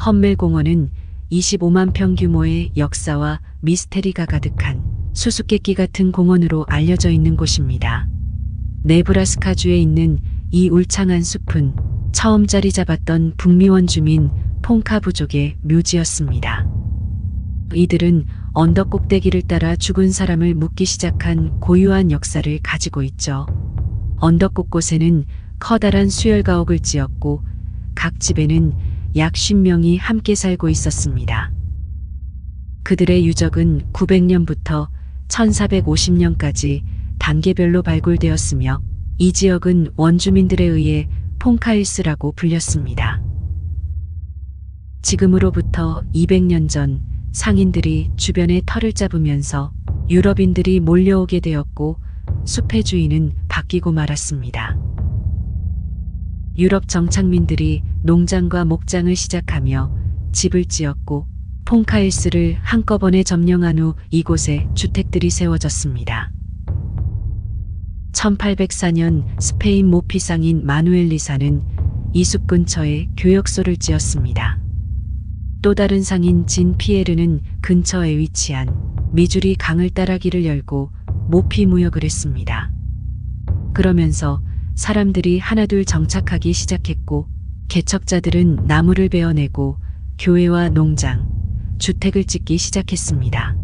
험멜공원은 25만 평 규모의 역사와 미스테리가 가득한 수수께끼 같은 공원으로 알려져 있는 곳입니다. 네브라스카주에 있는 이 울창한 숲은 처음 자리 잡았던 북미 원주민 퐁카 부족의 묘지였습니다. 이들은 언덕 꼭대기를 따라 죽은 사람을 묻기 시작한 고유한 역사를 가지고 있죠. 언덕 곳곳에는 커다란 수열가옥을 지었고 각 집에는 약 50명이 함께 살고 있었습니다. 그들의 유적은 900년부터 1450년까지 단계별로 발굴되었으며 이 지역은 원주민들에 의해 퐁카힐스라고 불렸습니다. 지금으로부터 200년 전 상인들이 주변에 터를 잡으면서 유럽인들이 몰려오게 되었고 숲의 주인은 바뀌고 말았습니다. 유럽 정착민들이 농장과 목장을 시작하며 집을 지었고 퐁카힐스를 한꺼번에 점령한 후 이곳에 주택들이 세워졌습니다. 1804년 스페인 모피상인 마누엘 리사는 이 숲 근처에 교역소를 지었습니다. 또 다른 상인 진 피에르는 근처에 위치한 미주리 강을 따라 길을 열고 모피 무역을 했습니다. 그러면서 사람들이 하나둘 정착하기 시작했고 개척자들은 나무를 베어내고 교회와 농장, 주택을 짓기 시작했습니다.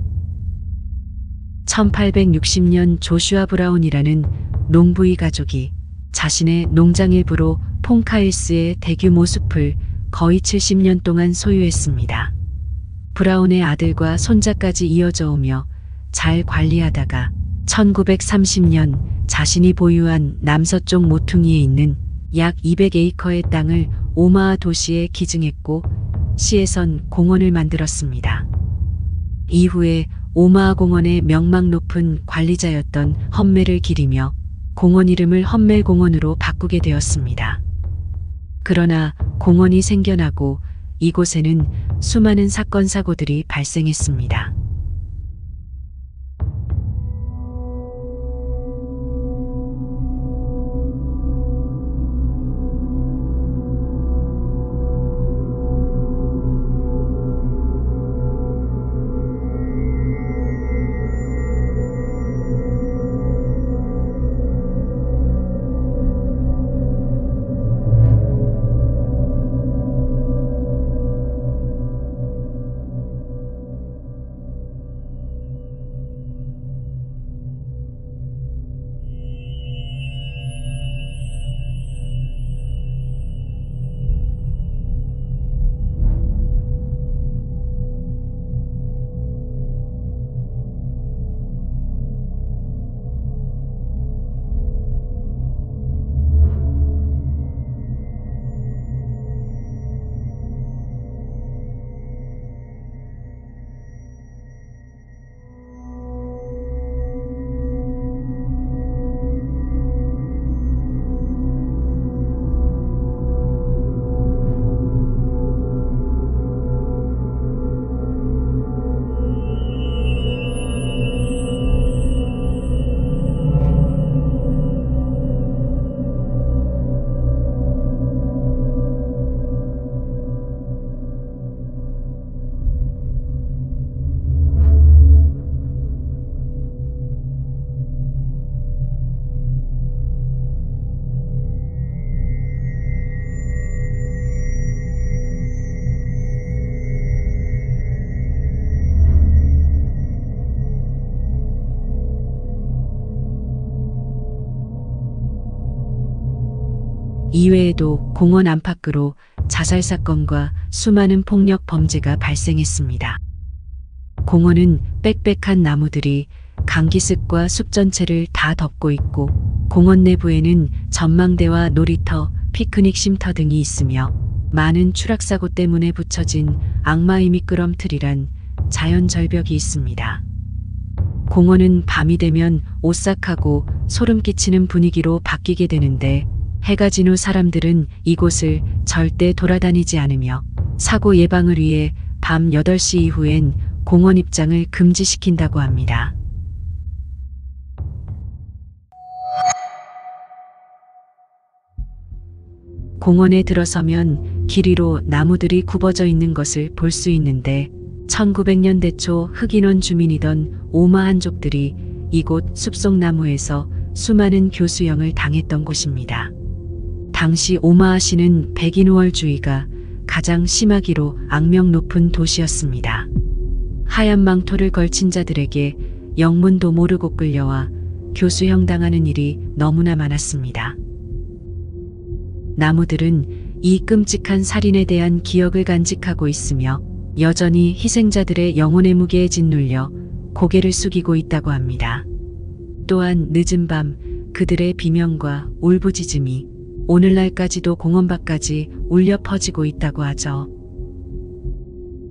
1860년 조슈아 브라운이라는 농부의 가족이 자신의 농장 일부로 퐁카힐스의 대규모 숲을 거의 70년 동안 소유했습니다. 브라운의 아들과 손자까지 이어져 오며 잘 관리하다가 1930년 자신이 보유한 남서쪽 모퉁이에 있는 약 200에이커의 땅을 오마하 도시에 기증했고 시에선 공원을 만들었습니다. 이후에 오마하 공원의 명망 높은 관리자였던 험멜을 기리며 공원 이름을 험멜 공원으로 바꾸게 되었습니다. 그러나 공원이 생겨나고 이곳에는 수많은 사건 사고들이 발생했습니다. 이외에도 공원 안팎으로 자살 사건과 수많은 폭력 범죄가 발생했습니다. 공원은 빽빽한 나무들이 강기슭과 숲 전체를 다 덮고 있고 공원 내부에는 전망대와 놀이터, 피크닉 쉼터 등이 있으며 많은 추락사고 때문에 붙여진 악마의 미끄럼틀이란 자연 절벽이 있습니다. 공원은 밤이 되면 오싹하고 소름 끼치는 분위기로 바뀌게 되는데 해가 진 후 사람들은 이곳을 절대 돌아다니지 않으며 사고 예방을 위해 밤 8시 이후엔 공원 입장을 금지시킨다고 합니다. 공원에 들어서면 길 위로 나무들이 굽어져 있는 것을 볼 수 있는데 1900년대 초 흑인원 주민이던 오마한족들이 이곳 숲속나무에서 수많은 교수형을 당했던 곳입니다. 당시 오마하시는 백인 우월주의가 가장 심하기로 악명 높은 도시였습니다. 하얀 망토를 걸친 자들에게 영문도 모르고 끌려와 교수형 당하는 일이 너무나 많았습니다. 나무들은 이 끔찍한 살인에 대한 기억을 간직하고 있으며 여전히 희생자들의 영혼의 무게에 짓눌려 고개를 숙이고 있다고 합니다. 또한 늦은 밤 그들의 비명과 울부짖음이 오늘날까지도 공원 밖까지 울려 퍼지고 있다고 하죠.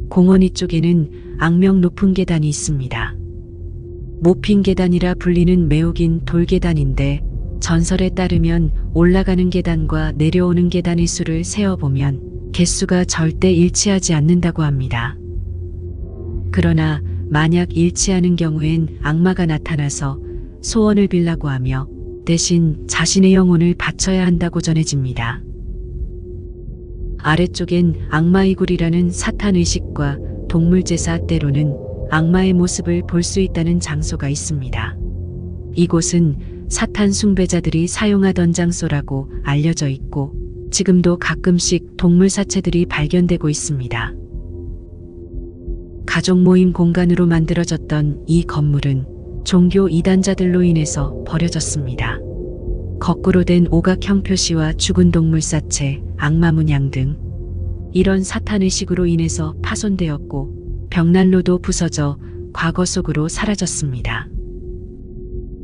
공원 이쪽에는 악명 높은 계단이 있습니다. 모핀 계단이라 불리는 매우 긴 돌계단인데 전설에 따르면 올라가는 계단과 내려오는 계단의 수를 세어보면 개수가 절대 일치하지 않는다고 합니다. 그러나 만약 일치하는 경우엔 악마가 나타나서 소원을 빌라고 하며 대신 자신의 영혼을 바쳐야 한다고 전해집니다. 아래쪽엔 악마이굴이라는 사탄의식과 동물제사 때로는 악마의 모습을 볼 수 있다는 장소가 있습니다. 이곳은 사탄 숭배자들이 사용하던 장소라고 알려져 있고 지금도 가끔씩 동물 사체들이 발견되고 있습니다. 가족 모임 공간으로 만들어졌던 이 건물은 종교 이단자들로 인해서 버려졌습니다. 거꾸로 된 오각형 표시와 죽은 동물 사체, 악마 문양 등 이런 사탄의식으로 인해서 파손되었고 벽난로도 부서져 과거 속으로 사라졌습니다.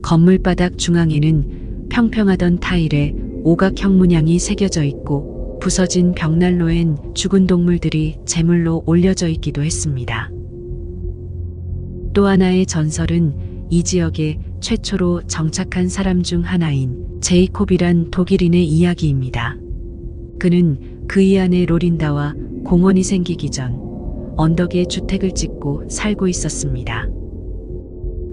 건물 바닥 중앙에는 평평하던 타일에 오각형 문양이 새겨져 있고 부서진 벽난로엔 죽은 동물들이 제물로 올려져 있기도 했습니다. 또 하나의 전설은 이 지역에 최초로 정착한 사람 중 하나인 제이콥이란 독일인의 이야기입니다. 그는 그이 아내 로린다와 공원이 생기기 전 언덕에 주택을 짓고 살고 있었습니다.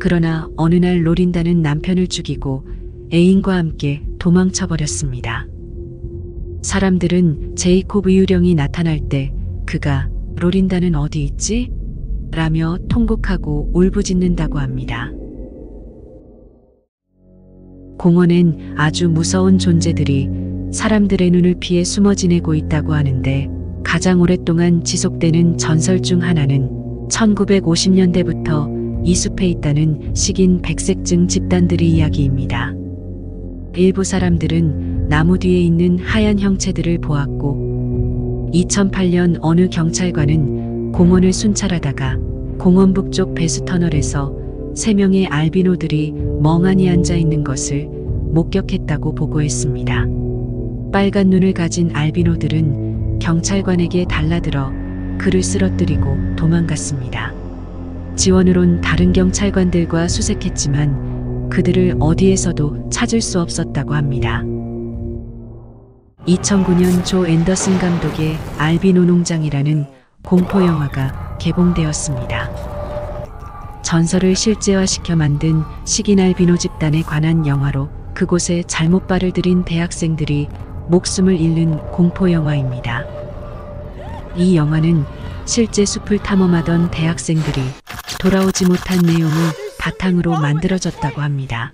그러나 어느 날 로린다는 남편을 죽이고 애인과 함께 도망쳐 버렸습니다. 사람들은 제이콥의 유령이 나타날 때 그가 로린다는 어디 있지? 라며 통곡하고 울부짖는다고 합니다. 공원엔 아주 무서운 존재들이 사람들의 눈을 피해 숨어 지내고 있다고 하는데 가장 오랫동안 지속되는 전설 중 하나는 1950년대부터 이 숲에 있다는 식인 백색증 집단들의 이야기입니다. 일부 사람들은 나무 뒤에 있는 하얀 형체들을 보았고 2008년 어느 경찰관은 공원을 순찰하다가 공원 북쪽 배수터널에서 3명의 알비노들이 멍하니 앉아 있는 것을 목격했다고 보고했습니다. 빨간 눈을 가진 알비노들은 경찰관에게 달라들어 그를 쓰러뜨리고 도망갔습니다. 지원으론 다른 경찰관들과 수색했지만 그들을 어디에서도 찾을 수 없었다고 합니다. 2009년 조 앤더슨 감독의 알비노 농장이라는 공포영화가 개봉되었습니다. 전설을 실제화시켜 만든 식인 알비노 집단에 관한 영화로 그곳에 잘못 발을 들인 대학생들이 목숨을 잃는 공포영화입니다. 이 영화는 실제 숲을 탐험하던 대학생들이 돌아오지 못한 내용을 바탕으로 만들어졌다고 합니다.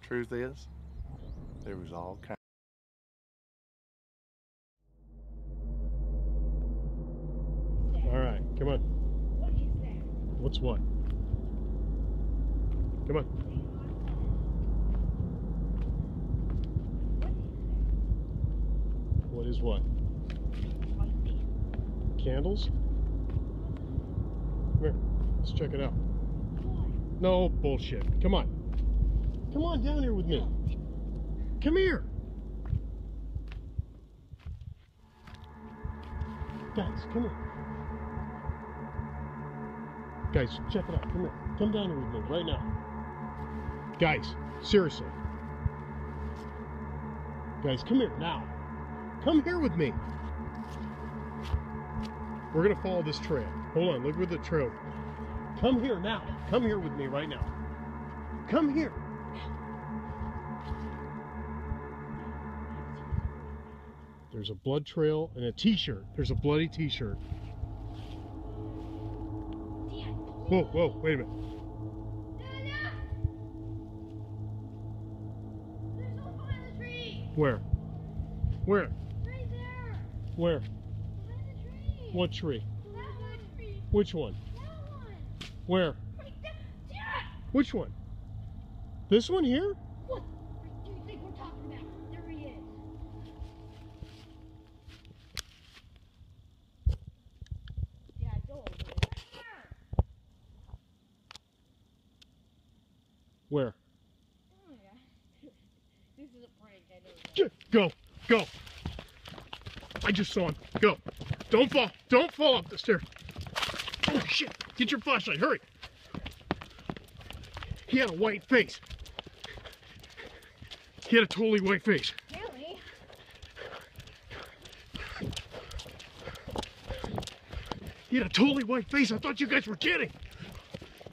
Truth is, there was all kinds. All right, come on. What's what? Come on. What is what? Candles? Come here. Let's check it out. No bullshit. Come on. Come on down here with me. Come here. Guys, come here. Guys, check it out. Come here. Come down here with me right now. Guys, seriously. Guys, come here now. Come here with me. We're gonna follow this trail. Hold on, look where the trail. Come here now. Come here with me right now. Come here. There's a blood trail and a t-shirt. There's a bloody t-shirt. Whoa, whoa, wait a minute. There's a hole in the tree. Where? Where? Right there. Where? Behind the tree. What tree? That one. Which one? That one. Where? Right there. Dad! Which one? This one here? What do you think we're talking about? There he is. Dad, go over there. Where? Oh, yeah. This is a prank, I know. Go, go. I just saw him. Go. Don't fall. Don't fall up the stairs. Oh shit. Get your flashlight. Hurry. He had a white face. He had a totally white face. Really? He had a totally white face. I thought you guys were kidding.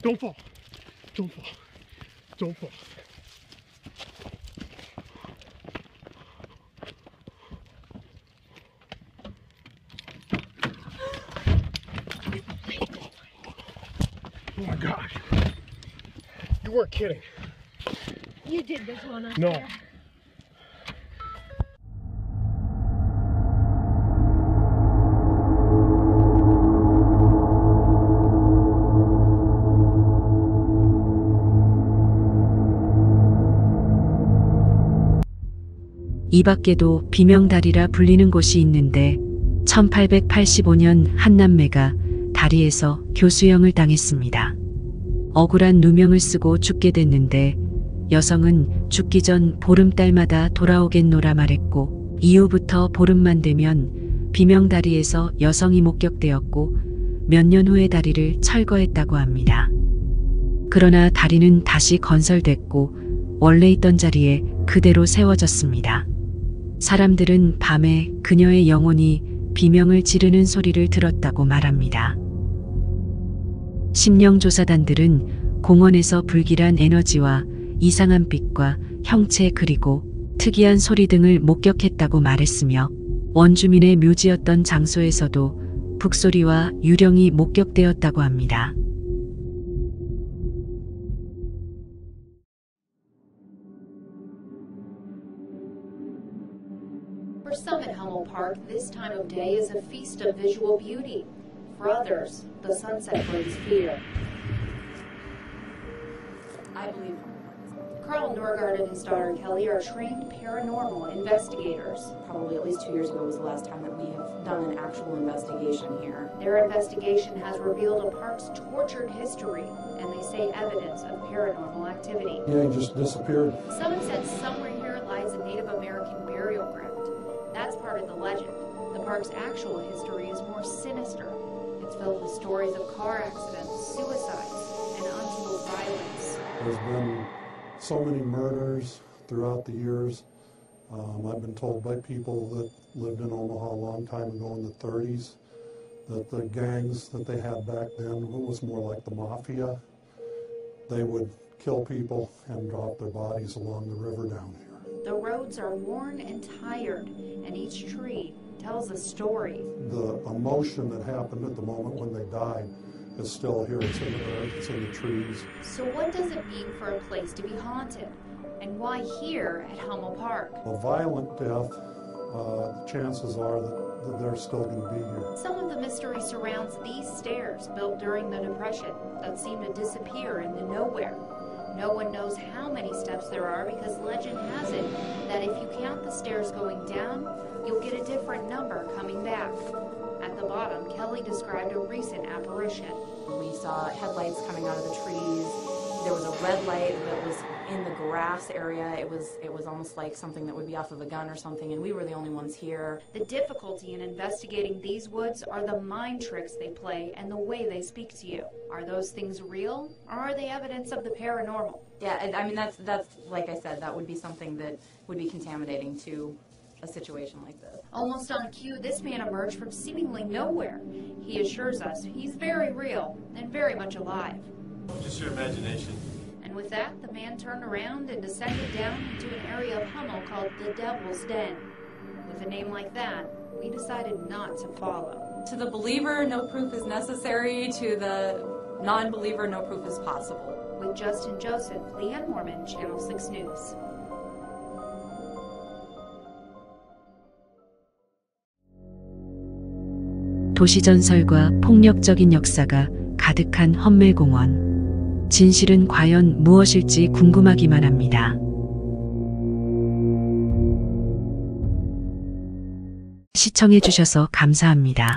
Don't fall. Don't fall. Don't fall. Oh my God. You weren't kidding. You did this one up No. there. 이 밖에도 비명다리라 불리는 곳이 있는데 1885년 한 남매가 다리에서 교수형을 당했습니다. 억울한 누명을 쓰고 죽게 됐는데 여성은 죽기 전 보름달마다 돌아오겠노라 말했고 이후부터 보름만 되면 비명다리에서 여성이 목격되었고 몇 년 후에 다리를 철거했다고 합니다. 그러나 다리는 다시 건설됐고 원래 있던 자리에 그대로 세워졌습니다. 사람들은 밤에 그녀의 영혼이 비명을 지르는 소리를 들었다고 말합니다. 심령조사단들은 공원에서 불길한 에너지와 이상한 빛과 형체 그리고 특이한 소리 등을 목격했다고 말했으며 원주민의 묘지였던 장소에서도 북소리와 유령이 목격되었다고 합니다. For some at Hummel Park, this time of day is a feast of visual beauty. For others, the sunset brings fear. I believe Carl Norgard and his daughter Kelly are trained paranormal investigators. Probably at least 2 years ago was the last time that we have done an actual investigation here. Their investigation has revealed a park's tortured history, and they say evidence of paranormal activity. Yeah, he just disappeared. Someone said somewhere here lies a Native American burial ground. That's part of the legend. The park's actual history is more sinister. It's filled with stories of car accidents, suicides, and untold violence. There's been so many murders throughout the years. I've been told by people that lived in Omaha a long time ago in the 30s that the gangs that they had back then, it was more like the mafia. They would kill people and drop their bodies along the river down here. The roads are worn and tired, and each tree tells a story. The emotion that happened at the moment when they died is still here. It's in the earth, it's in the trees. So what does it mean for a place to be haunted? And why here at Hummel Park? A violent death, the chances are that they're still going to be here. Some of the mystery surrounds these stairs built during the Depression that seem to disappear into nowhere. No one knows how many steps there are because legend has it that if you count the stairs going down, you'll get a different number coming back. At the bottom, Kelly described a recent apparition. We saw headlights coming out of the trees. There was a red light that was in the grass area. It was almost like something that would be off of a gun or something, and we were the only ones here. The difficulty in investigating these woods are the mind tricks they play and the way they speak to you. Are those things real, or are they evidence of the paranormal? Yeah, I mean that's like I said, that would be something that would be contaminating to a situation like this. Almost on cue, this man emerged from seemingly nowhere. He assures us he's very real and very much alive. Just your imagination. And with that, the man turned around and descended down into an area of Hummel called the Devil's Den. With a name like that, we decided not to follow. To the believer, no proof is necessary. To the non-believer, no proof is possible. With Justin Joseph, Leanne Mormon, Channel 6 News. 도시전설과 폭력적인 역사가 가득한 험멜공원. 진실은 과연 무엇일지 궁금하기만 합니다. 시청해주셔서 감사합니다.